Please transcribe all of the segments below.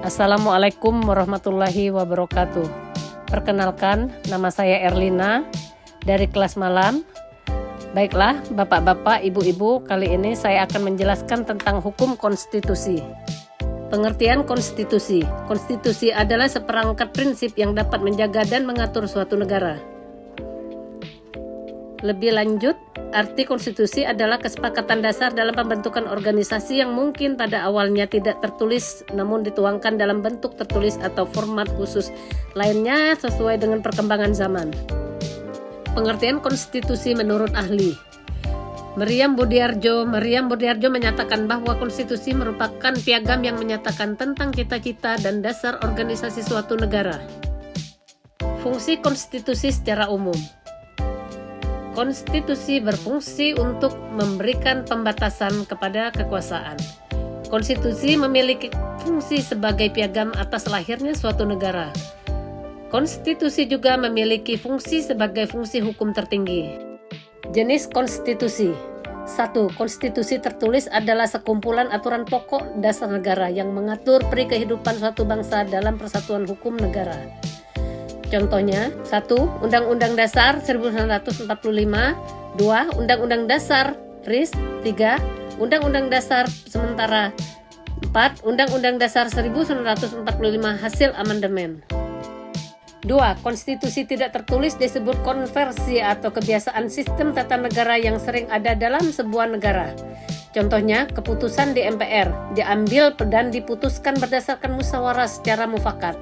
Assalamualaikum warahmatullahi wabarakatuh. Perkenalkan, nama saya Erlina dari kelas malam. Baiklah, bapak-bapak, ibu-ibu, kali ini saya akan menjelaskan tentang hukum konstitusi. Pengertian konstitusi. Konstitusi adalah seperangkat prinsip yang dapat menjaga dan mengatur suatu negara. Lebih lanjut, arti konstitusi adalah kesepakatan dasar dalam pembentukan organisasi yang mungkin pada awalnya tidak tertulis namun dituangkan dalam bentuk tertulis atau format khusus lainnya sesuai dengan perkembangan zaman. Pengertian konstitusi menurut ahli. Meriam Budiardjo menyatakan bahwa konstitusi merupakan piagam yang menyatakan tentang cita-cita dan dasar organisasi suatu negara. Fungsi konstitusi secara umum. Konstitusi berfungsi untuk memberikan pembatasan kepada kekuasaan. Konstitusi memiliki fungsi sebagai piagam atas lahirnya suatu negara. Konstitusi juga memiliki fungsi sebagai fungsi hukum tertinggi. Jenis konstitusi. 1. Konstitusi tertulis adalah sekumpulan aturan pokok dasar negara yang mengatur peri kehidupan suatu bangsa dalam persatuan hukum negara. Contohnya, 1. Undang-Undang Dasar 1945, 2. Undang-Undang Dasar RIS, 3. Undang-Undang Dasar Sementara, 4. Undang-Undang Dasar 1945 hasil amandemen. 2. Konstitusi tidak tertulis disebut konversi atau kebiasaan sistem tata negara yang sering ada dalam sebuah negara. Contohnya, keputusan di MPR diambil dan diputuskan berdasarkan musyawarah secara mufakat.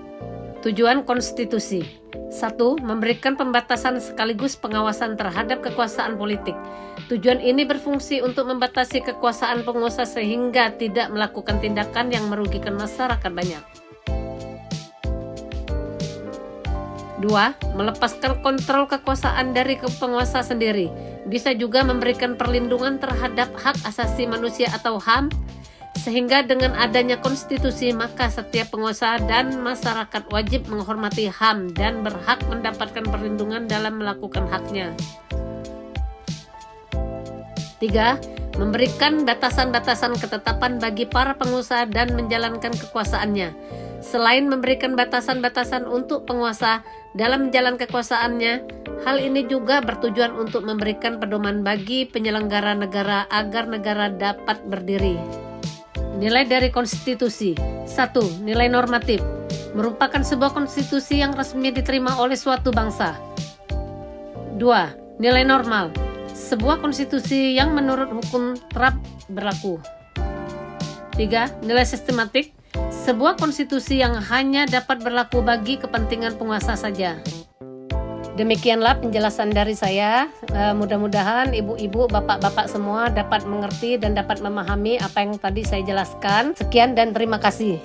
Tujuan konstitusi. 1. Memberikan pembatasan sekaligus pengawasan terhadap kekuasaan politik. Tujuan ini berfungsi untuk membatasi kekuasaan penguasa sehingga tidak melakukan tindakan yang merugikan masyarakat banyak. 2. Melepaskan kontrol kekuasaan dari penguasa sendiri. Bisa juga memberikan perlindungan terhadap hak asasi manusia atau HAM, sehingga dengan adanya konstitusi maka setiap penguasa dan masyarakat wajib menghormati HAM dan berhak mendapatkan perlindungan dalam melakukan haknya. 3. Memberikan batasan-batasan ketetapan bagi para penguasa dan menjalankan kekuasaannya. Selain memberikan batasan-batasan untuk penguasa dalam menjalankan kekuasaannya, hal ini juga bertujuan untuk memberikan pedoman bagi penyelenggara negara agar negara dapat berdiri. Nilai dari konstitusi. 1. Nilai normatif. Merupakan sebuah konstitusi yang resmi diterima oleh suatu bangsa. 2. Nilai normal. Sebuah konstitusi yang menurut hukum terap berlaku. 3. Nilai sistematik. Sebuah konstitusi yang hanya dapat berlaku bagi kepentingan penguasa saja. Demikianlah penjelasan dari saya. Mudah-mudahan ibu-ibu, bapak-bapak semua dapat mengerti dan dapat memahami apa yang tadi saya jelaskan. Sekian dan terima kasih.